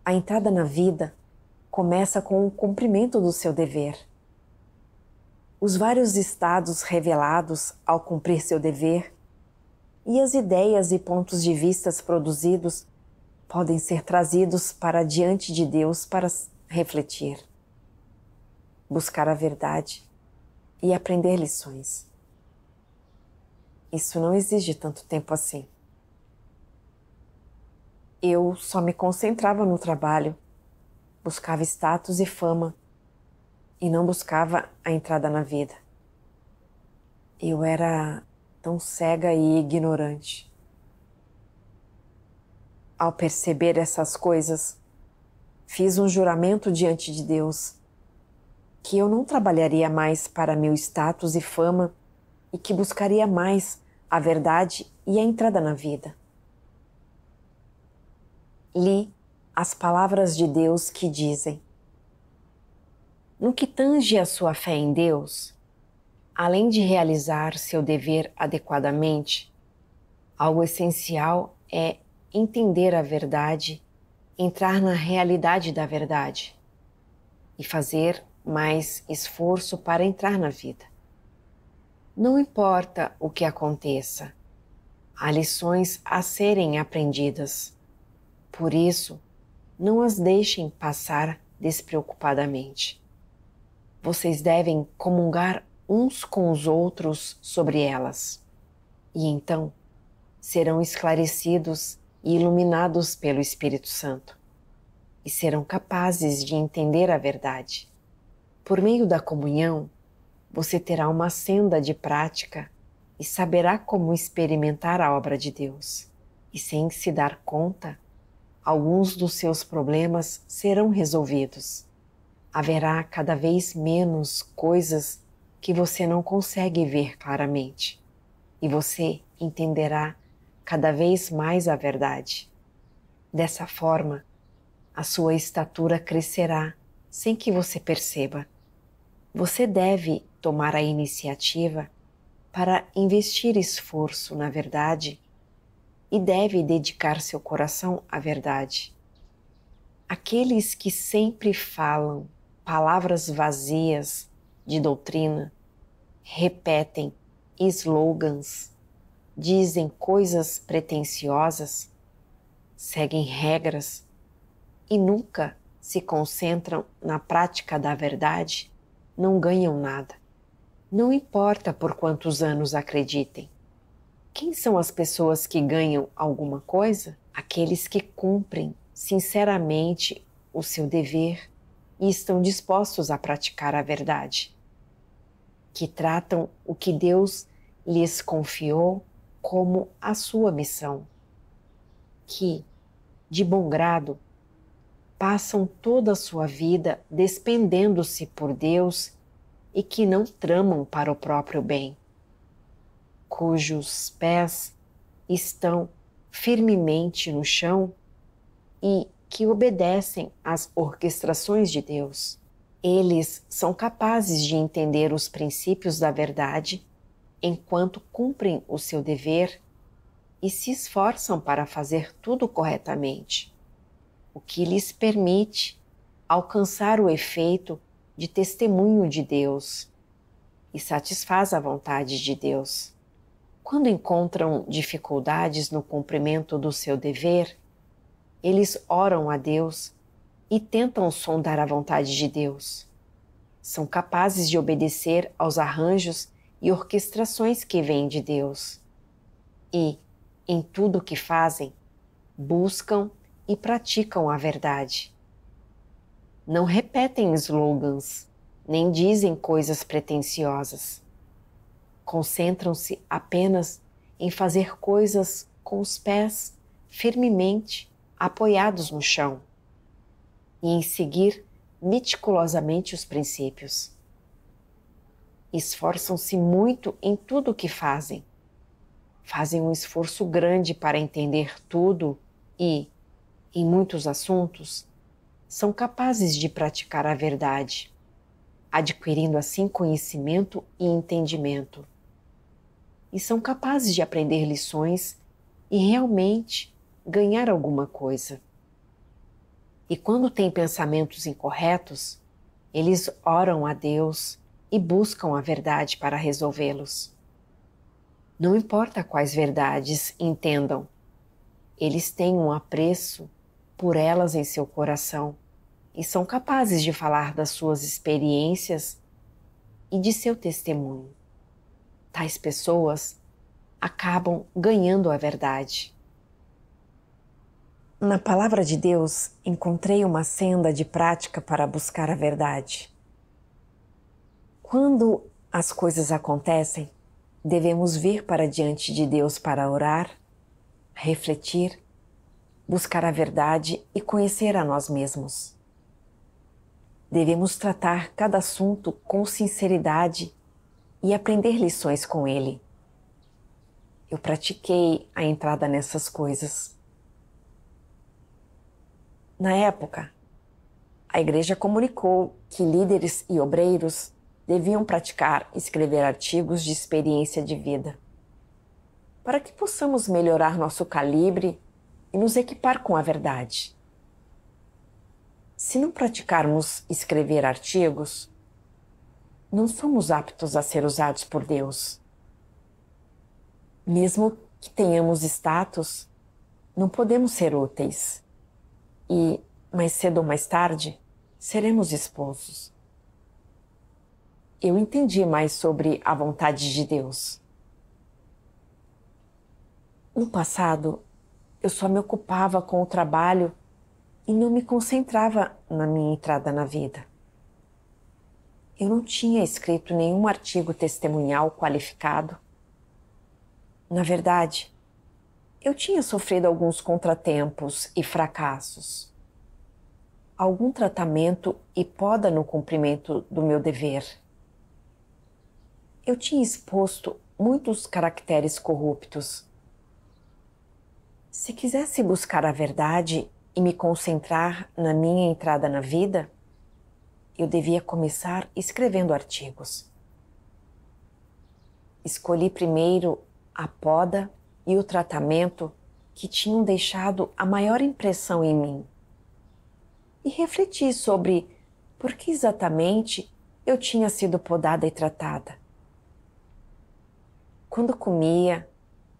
A entrada na vida começa com o cumprimento do seu dever. Os vários estados revelados ao cumprir seu dever e as ideias e pontos de vista produzidos podem ser trazidos para diante de Deus para refletir, buscar a verdade e aprender lições. Isso não exige tanto tempo assim. Eu só me concentrava no trabalho, buscava status e fama e não buscava a entrada na vida. Eu era tão cega e ignorante. Ao perceber essas coisas, fiz um juramento diante de Deus que eu não trabalharia mais para meu status e fama e que buscaria mais a verdade e a entrada na vida. Li as palavras de Deus que dizem: no que tange a sua fé em Deus, além de realizar seu dever adequadamente, algo essencial é entender a verdade, entrar na realidade da verdade e fazer mais esforço para entrar na vida. Não importa o que aconteça, há lições a serem aprendidas. Por isso, não as deixem passar despreocupadamente. Vocês devem comungar uns com os outros sobre elas, e então serão esclarecidos e iluminados pelo Espírito Santo, e serão capazes de entender a verdade. Por meio da comunhão, você terá uma senda de prática e saberá como experimentar a obra de Deus. E sem se dar conta, alguns dos seus problemas serão resolvidos. Haverá cada vez menos coisas que você não consegue ver claramente, e você entenderá cada vez mais a verdade. Dessa forma, a sua estatura crescerá sem que você perceba. Você deve tomar a iniciativa para investir esforço na verdade e deve dedicar seu coração à verdade. Aqueles que sempre falam palavras vazias de doutrina, repetem slogans, dizem coisas pretensiosas, seguem regras e nunca se concentram na prática da verdade, não ganham nada. Não importa por quantos anos acreditem. Quem são as pessoas que ganham alguma coisa? Aqueles que cumprem sinceramente o seu dever e estão dispostos a praticar a verdade, que tratam o que Deus lhes confiou como a sua missão, que, de bom grado, passam toda a sua vida despendendo-se por Deus e que não tramam para o próprio bem, cujos pés estão firmemente no chão e que obedecem às orquestrações de Deus. Eles são capazes de entender os princípios da verdade enquanto cumprem o seu dever e se esforçam para fazer tudo corretamente, o que lhes permite alcançar o efeito de testemunho de Deus e satisfaz a vontade de Deus. Quando encontram dificuldades no cumprimento do seu dever, eles oram a Deus e tentam sondar a vontade de Deus. São capazes de obedecer aos arranjos e orquestrações que vêm de Deus. E, em tudo o que fazem, buscam e praticam a verdade. Não repetem slogans, nem dizem coisas pretensiosas. Concentram-se apenas em fazer coisas com os pés firmemente apoiados no chão e em seguir meticulosamente os princípios. Esforçam-se muito em tudo o que fazem. Fazem um esforço grande para entender tudo e, em muitos assuntos, são capazes de praticar a verdade, adquirindo assim conhecimento e entendimento. E são capazes de aprender lições e realmente ganhar alguma coisa. E quando têm pensamentos incorretos, eles oram a Deus e buscam a verdade para resolvê-los. Não importa quais verdades entendam, eles têm um apreço por elas em seu coração e são capazes de falar das suas experiências e de seu testemunho. Tais pessoas acabam ganhando a verdade. Na palavra de Deus, encontrei uma senda de prática para buscar a verdade. Quando as coisas acontecem, devemos vir para diante de Deus para orar, refletir, buscar a verdade e conhecer a nós mesmos. Devemos tratar cada assunto com sinceridade e aprender lições com ele. Eu pratiquei a entrada nessas coisas. Na época, a igreja comunicou que líderes e obreiros deviam praticar e escrever artigos de experiência de vida, para que possamos melhorar nosso calibre e nos equipar com a verdade. Se não praticarmos escrever artigos, não somos aptos a ser usados por Deus. Mesmo que tenhamos status, não podemos ser úteis. E, mais cedo ou mais tarde, seremos expulsos. Eu entendi mais sobre a vontade de Deus. No passado, eu só me ocupava com o trabalho e não me concentrava na minha entrada na vida. Eu não tinha escrito nenhum artigo testemunhal qualificado. Na verdade, eu tinha sofrido alguns contratempos e fracassos, algum tratamento e poda no cumprimento do meu dever. Eu tinha exposto muitos caracteres corruptos. Se quisesse buscar a verdade e me concentrar na minha entrada na vida, eu devia começar escrevendo artigos. Escolhi primeiro a poda e o tratamento que tinham deixado a maior impressão em mim. E refleti sobre por que exatamente eu tinha sido podada e tratada. Quando comia,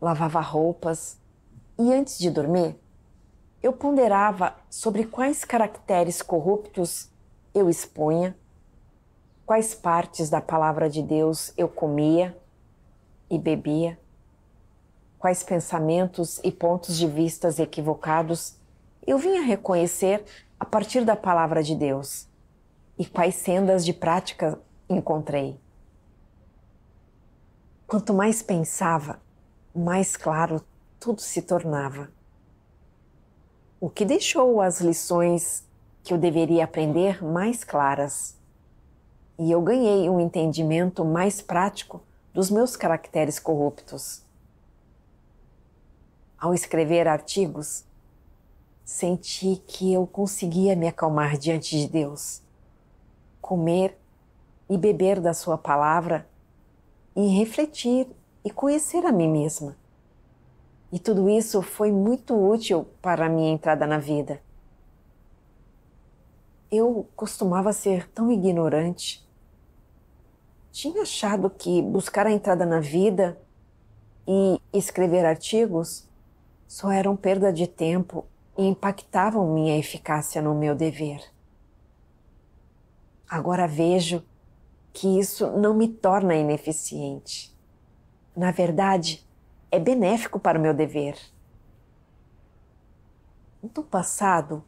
lavava roupas e antes de dormir, eu ponderava sobre quais caracteres corruptos eu expunha, quais partes da palavra de Deus eu comia e bebia, quais pensamentos e pontos de vistas equivocados eu vinha reconhecer a partir da palavra de Deus e quais sendas de prática encontrei. Quanto mais pensava, mais claro tudo se tornava. O que deixou as lições que eu deveria aprender mais claras. E eu ganhei um entendimento mais prático dos meus caracteres corruptos. Ao escrever artigos, senti que eu conseguia me acalmar diante de Deus, comer e beber da sua palavra e refletir e conhecer a mim mesma. E tudo isso foi muito útil para a minha entrada na vida. Eu costumava ser tão ignorante. Tinha achado que buscar a entrada na vida e escrever artigos só eram perda de tempo e impactavam minha eficácia no meu dever. Agora vejo que isso não me torna ineficiente. Na verdade, é benéfico para o meu dever. No passado,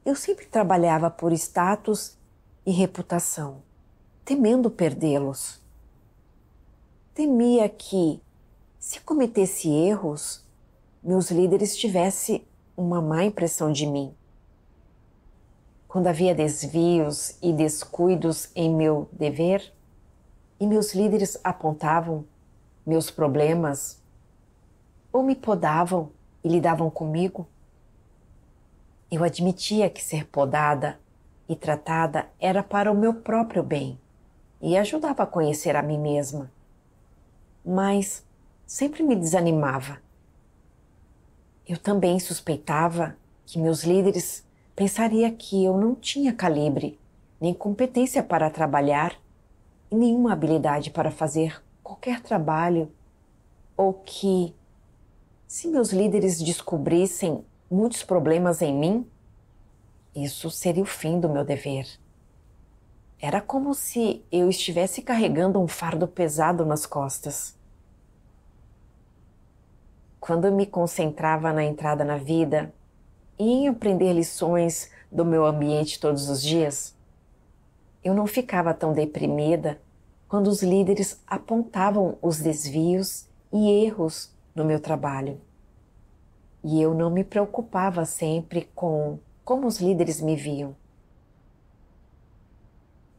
eu sempre trabalhava por status e reputação, temendo perdê-los. Temia que, se cometesse erros, meus líderes tivessem uma má impressão de mim. Quando havia desvios e descuidos em meu dever, e meus líderes apontavam meus problemas, ou me podavam e lidavam comigo, eu admitia que ser podada e tratada era para o meu próprio bem e ajudava a conhecer a mim mesma. Mas sempre me desanimava. Eu também suspeitava que meus líderes pensariam que eu não tinha calibre, nem competência para trabalhar e nenhuma habilidade para fazer qualquer trabalho, ou que, se meus líderes descobrissem muitos problemas em mim, isso seria o fim do meu dever. Era como se eu estivesse carregando um fardo pesado nas costas. Quando eu me concentrava na entrada na vida e em aprender lições do meu ambiente todos os dias, eu não ficava tão deprimida quando os líderes apontavam os desvios e erros no meu trabalho. E eu não me preocupava sempre com como os líderes me viam.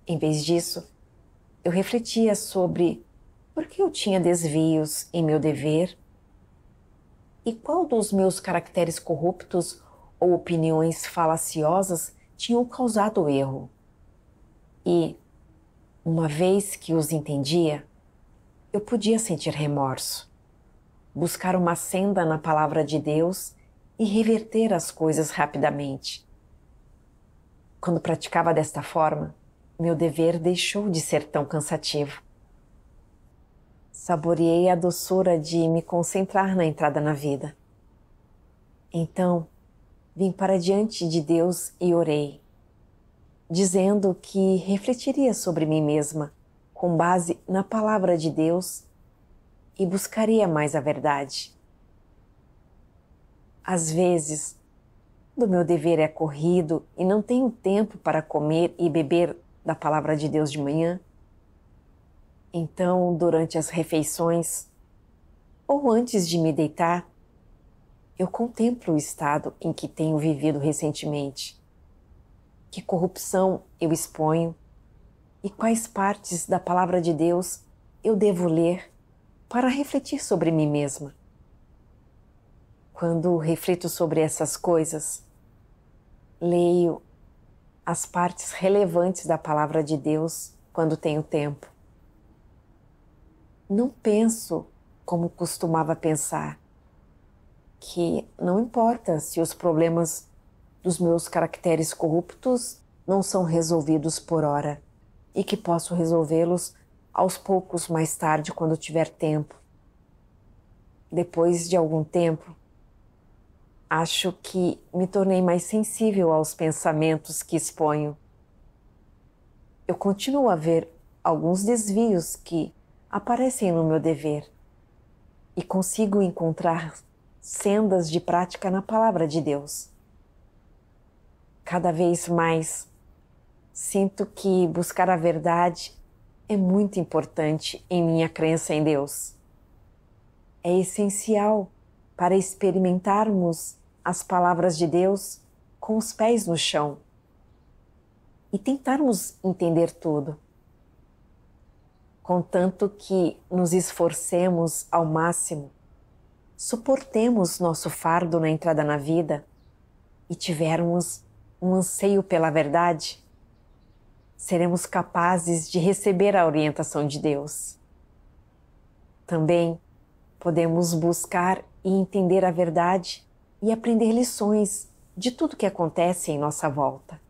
Em vez disso, eu refletia sobre por que eu tinha desvios em meu dever e qual dos meus caracteres corruptos ou opiniões falaciosas tinham causado o erro. E, uma vez que os entendia, eu podia sentir remorso, buscar uma senda na palavra de Deus e reverter as coisas rapidamente. Quando praticava desta forma, meu dever deixou de ser tão cansativo. Saboreei a doçura de me concentrar na entrada na vida. Então, vim para diante de Deus e orei, dizendo que refletiria sobre mim mesma com base na palavra de Deus e buscaria mais a verdade. Às vezes, quando meu dever é corrido e não tenho tempo para comer e beber da palavra de Deus de manhã, então, durante as refeições ou antes de me deitar, eu contemplo o estado em que tenho vivido recentemente. Que corrupção eu exponho e quais partes da palavra de Deus eu devo ler para refletir sobre mim mesma. Quando reflito sobre essas coisas, leio as partes relevantes da palavra de Deus quando tenho tempo. Não penso como costumava pensar, que não importa se os problemas dos meus caracteres corruptos não são resolvidos por hora e que posso resolvê-los aos poucos mais tarde quando tiver tempo. depois de algum tempo, acho que me tornei mais sensível aos pensamentos que exponho. Eu continuo a ver alguns desvios que aparecem no meu dever e consigo encontrar sendas de prática na palavra de Deus. Cada vez mais sinto que buscar a verdade é muito importante em minha crença em Deus. É essencial para experimentarmos as palavras de Deus com os pés no chão e tentarmos entender tudo, contanto que nos esforcemos ao máximo, suportemos nosso fardo na entrada na vida e tivermos um anseio pela verdade, seremos capazes de receber a orientação de Deus. Também podemos buscar e entender a verdade e aprender lições de tudo que acontece em nossa volta.